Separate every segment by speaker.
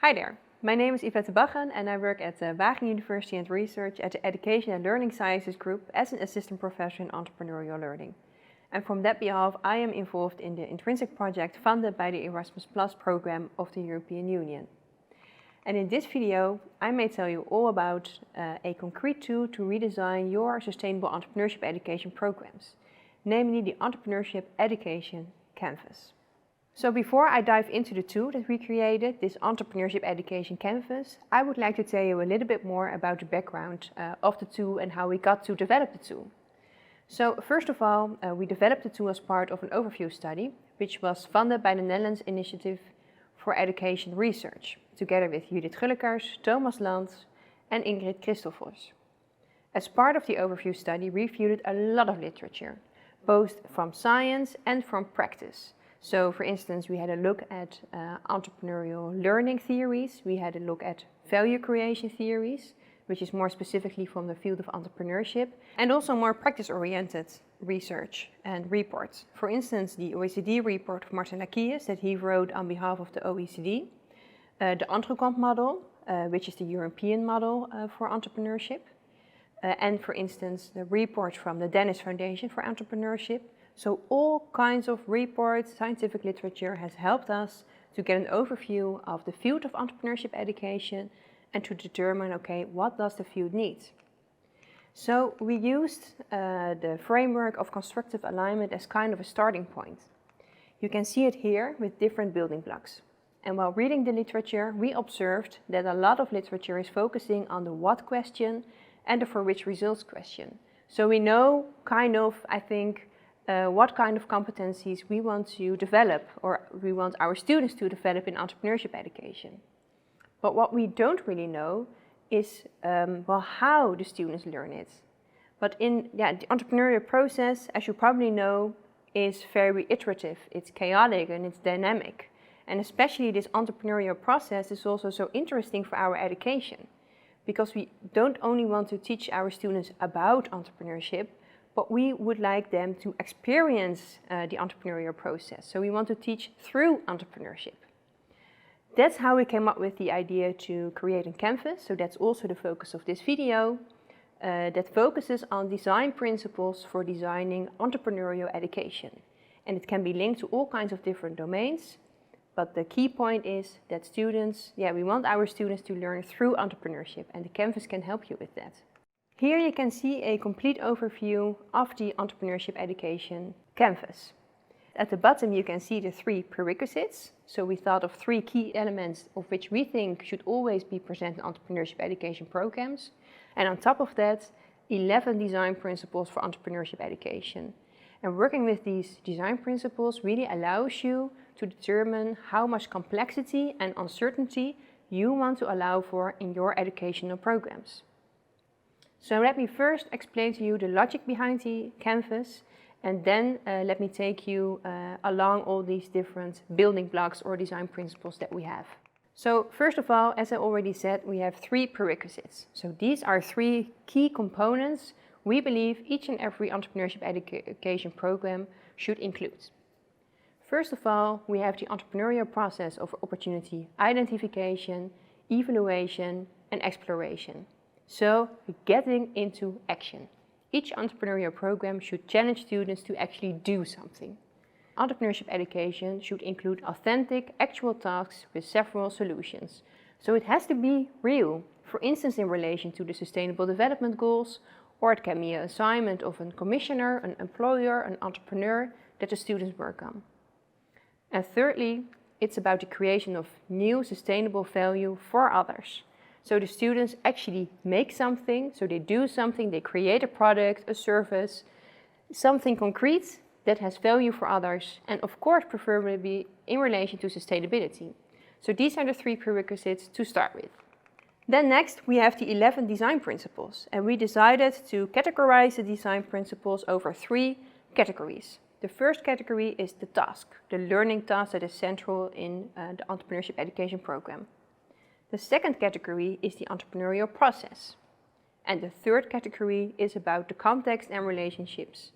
Speaker 1: Hi there, my name is Yvette Baggen and I work at Wageningen University and Research at the Education and Learning Sciences group as an assistant professor in entrepreneurial learning. And from that behalf, I am involved in the Intrinsic project funded by the Erasmus Plus program of the European Union. And in this video, I may tell you all about a concrete tool to redesign your sustainable entrepreneurship education programs, namely the Entrepreneurship Education Canvas. So before I dive into the tool that we created, this Entrepreneurship Education Canvas, I would like to tell you a little bit more about the background of the tool and how we got to develop the tool. So first of all, we developed the tool as part of an overview study, which was funded by the Netherlands Initiative for Education Research, together with Judith Gullekers, Thomas Lands and Ingrid Christoffels. As part of the overview study, we reviewed a lot of literature, both from science and from practice. So for instance, we had a look at entrepreneurial learning theories, we had a look at value creation theories, which is more specifically from the field of entrepreneurship, and also more practice-oriented research and reports. For instance, the OECD report of Martin Lakius that he wrote on behalf of the OECD, the Entrekamp model, which is the European model for entrepreneurship, and for instance, the report from the Dennis Foundation for Entrepreneurship. So all kinds of reports, scientific literature has helped us to get an overview of the field of entrepreneurship education and to determine, okay, what does the field need? So we used the framework of constructive alignment as kind of a starting point. You can see it here with different building blocks. And while reading the literature, we observed that a lot of literature is focusing on the what question and the for which results question. So we know kind of, I think, what kind of competencies we want to develop or we want our students to develop in entrepreneurship education. But what we don't really know is how the students learn it. But the entrepreneurial process, as you probably know, is very iterative, it's chaotic and it's dynamic. And especially this entrepreneurial process is also so interesting for our education, because we don't only want to teach our students about entrepreneurship, but we would like them to experience the entrepreneurial process. So we want to teach through entrepreneurship. That's how we came up with the idea to create a canvas. So that's also the focus of this video, that focuses on design principles for designing entrepreneurial education. And it can be linked to all kinds of different domains. But the key point is that students, we want our students to learn through entrepreneurship, and the canvas can help you with that. Here you can see a complete overview of the Entrepreneurship Education Canvas. At the bottom you can see the 3 prerequisites. So we thought of 3 key elements of which we think should always be present in entrepreneurship education programs. And on top of that, 11 design principles for entrepreneurship education. And working with these design principles really allows you to determine how much complexity and uncertainty you want to allow for in your educational programs. So let me first explain to you the logic behind the canvas, and then let me take you along all these different building blocks or design principles that we have. So first of all, as I already said, we have 3 prerequisites. So these are 3 key components we believe each and every entrepreneurship education program should include. First of all, we have the entrepreneurial process of opportunity identification, evaluation and exploration. So, getting into action. Each entrepreneurial program should challenge students to actually do something. Entrepreneurship education should include authentic, actual tasks with several solutions. So it has to be real, for instance in relation to the Sustainable Development Goals, or it can be an assignment of a commissioner, an employer, an entrepreneur that the students work on. And thirdly, it's about the creation of new sustainable value for others. So the students actually make something, so they do something, they create a product, a service, something concrete that has value for others, and of course preferably in relation to sustainability. So these are the 3 prerequisites to start with. Then next we have the 11 design principles, and we decided to categorize the design principles over 3 categories. The first category is the task, the learning task that is central in the entrepreneurship education program. The second category is the entrepreneurial process. And the third category is about the context and relationships.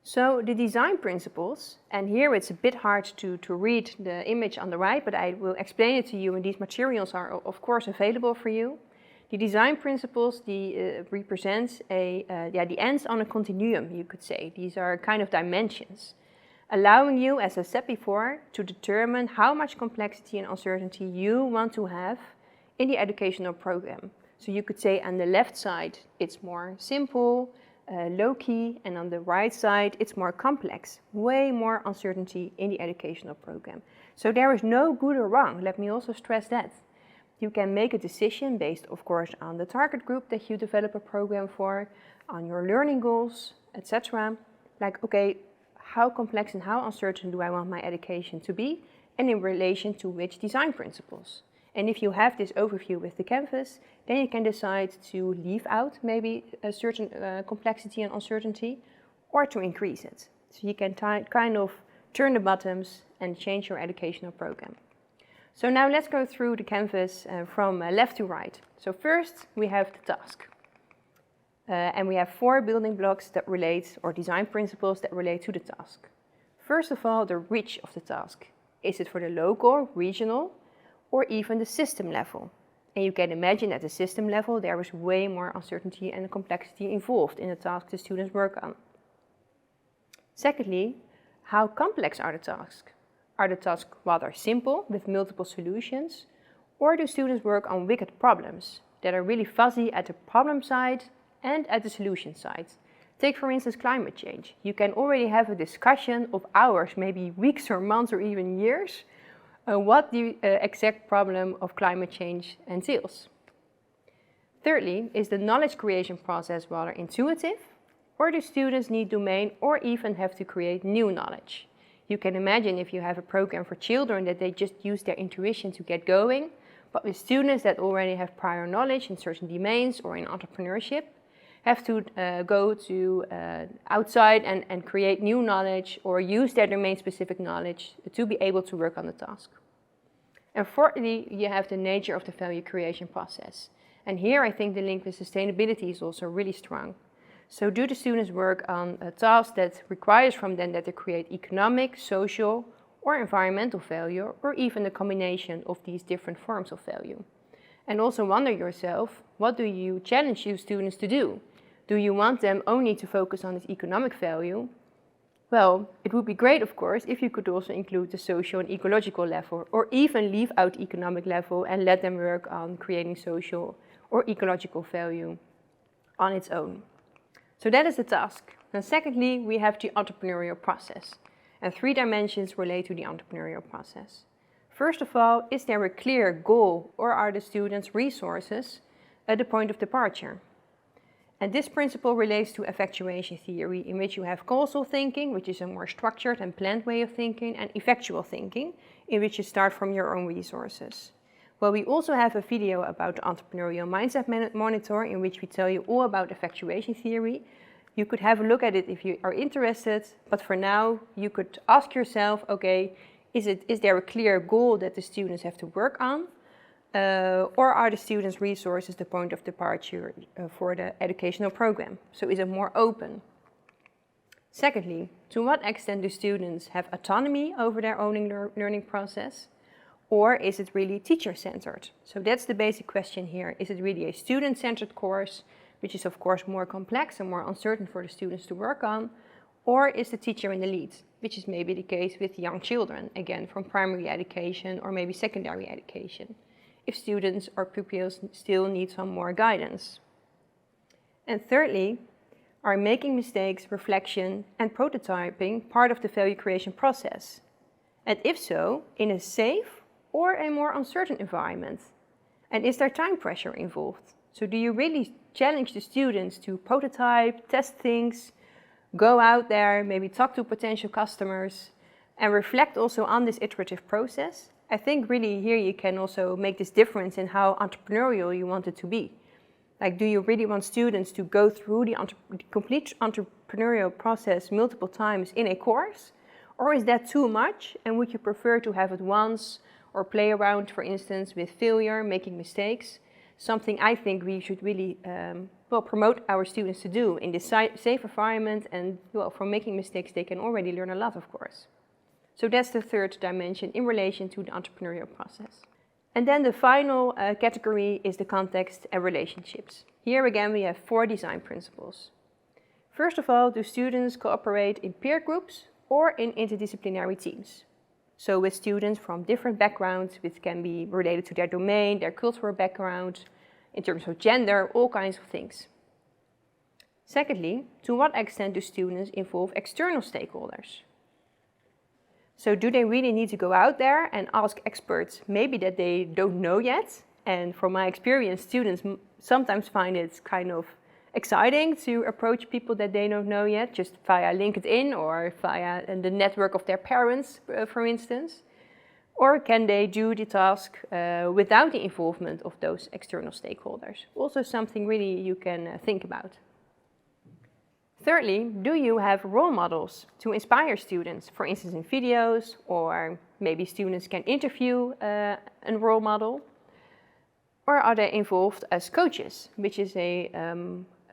Speaker 1: So the design principles, and here it's a bit hard to read the image on the right, but I will explain it to you, and these materials are of course available for you. The design principles represent the ends on a continuum, you could say. These are kind of dimensions, allowing you, as I said before, to determine how much complexity and uncertainty you want to have in the educational program. So you could say on the left side it's more simple, low-key, and on the right side it's more complex, way more uncertainty in the educational program. So there is no good or wrong, let me also stress that. You can make a decision based, of course, on the target group that you develop a program for, on your learning goals, etc. Like, okay, how complex and how uncertain do I want my education to be, and in relation to which design principles. And if you have this overview with the canvas, then you can decide to leave out maybe a certain complexity and uncertainty, or to increase it. So you can kind of turn the buttons and change your educational program. So now let's go through the canvas from left to right. So first we have the task. And we have 4 building blocks that relate, or design principles that relate to the task. First of all, the reach of the task. Is it for the local, regional, or even the system level? And you can imagine at the system level there is way more uncertainty and complexity involved in the task the students work on. Secondly, how complex are the tasks? Are the tasks rather simple with multiple solutions, or do students work on wicked problems that are really fuzzy at the problem side and at the solution side? Take for instance climate change. You can already have a discussion of hours, maybe weeks or months or even years, what the exact problem of climate change entails. Thirdly, is the knowledge creation process rather intuitive, or do students need domain or even have to create new knowledge? You can imagine if you have a program for children that they just use their intuition to get going, but with students that already have prior knowledge in certain domains or in entrepreneurship, have to go to outside and create new knowledge or use their domain-specific knowledge to be able to work on the task. And fourthly, you have the nature of the value creation process. And here I think the link with sustainability is also really strong. So do the students work on a task that requires from them that they create economic, social, or environmental value, or even a combination of these different forms of value? And also wonder yourself, what do you challenge your students to do? Do you want them only to focus on this economic value? Well, it would be great, of course, if you could also include the social and ecological level, or even leave out economic level and let them work on creating social or ecological value on its own. So that is the task. And secondly, we have the entrepreneurial process. And 3 dimensions relate to the entrepreneurial process. First of all, is there a clear goal, or are the students' resources at the point of departure? And this principle relates to effectuation theory, in which you have causal thinking, which is a more structured and planned way of thinking, and effectual thinking, in which you start from your own resources. Well, we also have a video about the entrepreneurial mindset monitor, in which we tell you all about effectuation theory. You could have a look at it if you are interested, but for now you could ask yourself, okay, is there a clear goal that the students have to work on? Or are the students' resources the point of departure for the educational program? So is it more open? Secondly, to what extent do students have autonomy over their own learning process? Or is it really teacher-centered? So that's the basic question here. Is it really a student-centered course, which is of course more complex and more uncertain for the students to work on? Or is the teacher in the lead, which is maybe the case with young children, again from primary education or maybe secondary education, if students or pupils still need some more guidance? And thirdly, are making mistakes, reflection and prototyping part of the value creation process? And if so, in a safe or a more uncertain environment? And is there time pressure involved? So do you really challenge the students to prototype, test things, go out there, maybe talk to potential customers and reflect also on this iterative process? I think really here you can also make this difference in how entrepreneurial you want it to be. Like, do you really want students to go through the complete entrepreneurial process multiple times in a course? Or is that too much, and would you prefer to have it once or play around, for instance, with failure, making mistakes? Something I think we should really well, promote our students to do in this safe environment, and well, from making mistakes they can already learn a lot, of course. So that's the third dimension in relation to the entrepreneurial process. And then the final category is the context and relationships. Here again we have 4 design principles. First of all, do students cooperate in peer groups or in interdisciplinary teams? So with students from different backgrounds, which can be related to their domain, their cultural background, in terms of gender, all kinds of things. Secondly, to what extent do students involve external stakeholders? So do they really need to go out there and ask experts maybe that they don't know yet? And from my experience, students sometimes find it kind of exciting to approach people that they don't know yet, just via LinkedIn or via the network of their parents, for instance. Or can they do the task without the involvement of those external stakeholders? Also something really you can think about. Thirdly, do you have role models to inspire students, for instance in videos, or maybe students can interview a role model? Or are they involved as coaches, which is a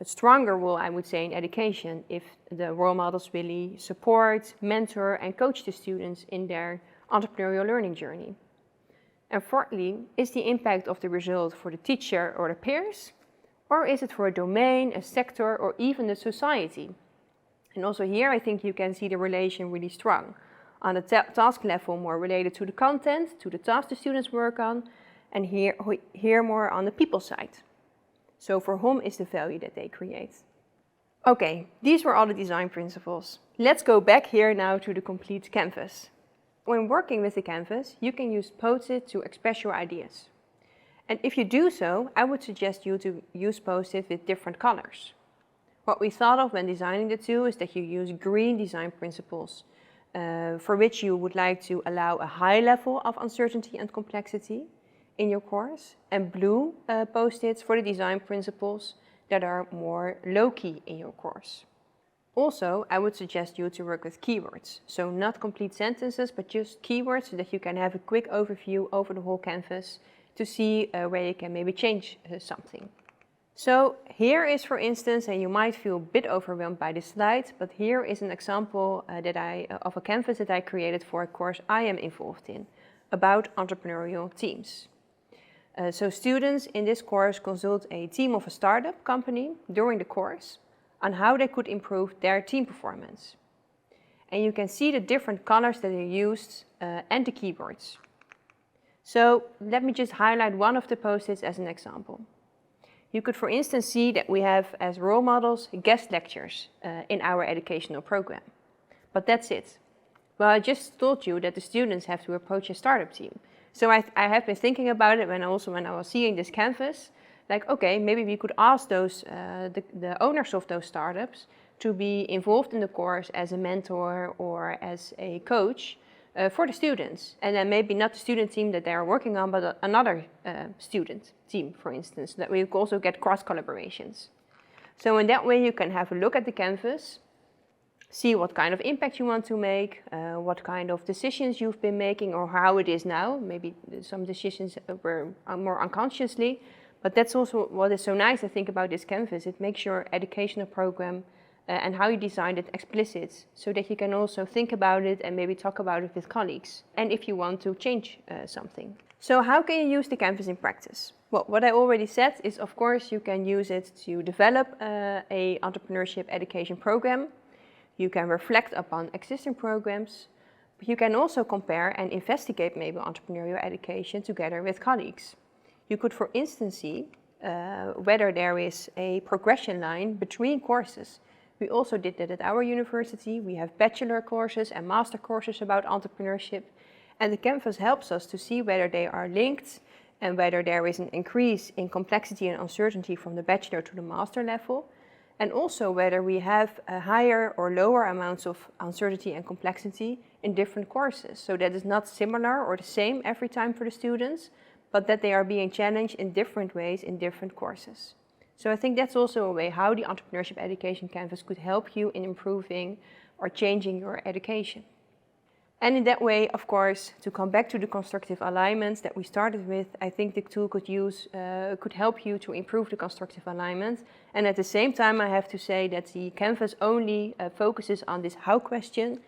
Speaker 1: stronger role, I would say, in education, if the role models really support, mentor and coach the students in their entrepreneurial learning journey. And fourthly, is the impact of the result for the teacher or the peers? Or is it for a domain, a sector, or even the society? And also here I think you can see the relation really strong. On the task level, more related to the content, to the task the students work on, and here more on the people side. So for whom is the value that they create? Okay, these were all the design principles. Let's go back here now to the complete canvas. When working with the canvas, you can use Post-it to express your ideas. And if you do so, I would suggest you to use Post-it with different colors. What we thought of when designing the tool is that you use green design principles, for which you would like to allow a high level of uncertainty and complexity in your course, and blue Post-its for the design principles that are more low-key in your course. Also, I would suggest you to work with keywords, so not complete sentences, but just keywords so that you can have a quick overview over the whole canvas to see where you can maybe change something. So here is, for instance, and you might feel a bit overwhelmed by this slide, but here is an example of a canvas that I created for a course I am involved in about entrepreneurial teams. So students in this course consult a team of a startup company during the course on how they could improve their team performance. And you can see the different colors that are used and the keywords. So let me just highlight one of the Post-its as an example. You could, for instance, see that we have as role models guest lectures in our educational program. But that's it. Well, I just told you that the students have to approach a startup team. So I have been thinking about it when I was seeing this canvas, like, okay, maybe we could ask the owners of those startups to be involved in the course as a mentor or as a coach for the students. And then maybe not the student team that they are working on, but another student team, for instance, that we also get cross collaborations. So in that way you can have a look at the canvas, see what kind of impact you want to make, what kind of decisions you've been making or how it is now. Maybe some decisions were more unconsciously, but that's also what is so nice, I think, about this canvas. It makes your educational program and how you design it explicit, so that you can also think about it and maybe talk about it with colleagues, and if you want to change something. So how can you use the canvas in practice? Well, what I already said is, of course, you can use it to develop a entrepreneurship education program. You can reflect upon existing programs, but you can also compare and investigate maybe entrepreneurial education together with colleagues. You could, for instance, see whether there is a progression line between courses. We also did that at our university. We have bachelor courses and master courses about entrepreneurship, and the canvas helps us to see whether they are linked and whether there is an increase in complexity and uncertainty from the bachelor to the master level, and also whether we have higher or lower amounts of uncertainty and complexity in different courses. So that is not similar or the same every time for the students, but that they are being challenged in different ways in different courses. So I think that's also a way how the entrepreneurship education canvas could help you in improving or changing your education. And in that way, of course, to come back to the constructive alignments that we started with, I think the tool could help you to improve the constructive alignment. And at the same time, I have to say that the Canvas only focuses on this how question.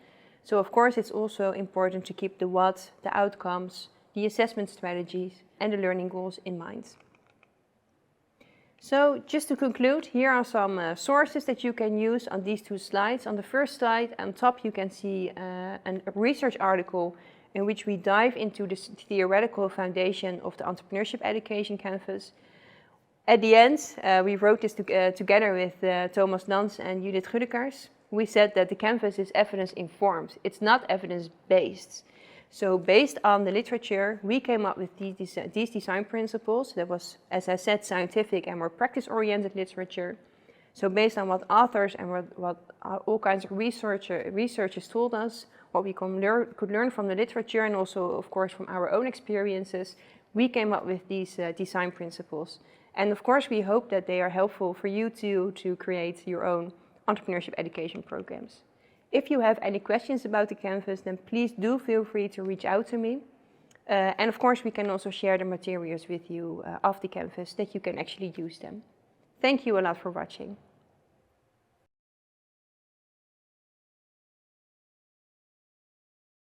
Speaker 1: So of course, it's also important to keep the what, the outcomes, the assessment strategies, and the learning goals in mind. So just to conclude, here are some sources that you can use on these two slides. On the first slide, on top, you can see a research article in which we dive into the theoretical foundation of the entrepreneurship education canvas. At the end, we wrote this together with Thomas Nans and Judith Rudekers. We said that the canvas is evidence-informed. It's not evidence-based. So based on the literature, we came up with these design principles. That was, as I said, scientific and more practice-oriented literature. So based on what authors and what all kinds of researchers told us, what we could learn from the literature and also, of course, from our own experiences, we came up with these design principles. And of course, we hope that they are helpful for you to create your own entrepreneurship education programs. If you have any questions about the Canvas, then please do feel free to reach out to me. And of course, we can also share the materials with you of the Canvas that you can actually use them. Thank you a lot for watching.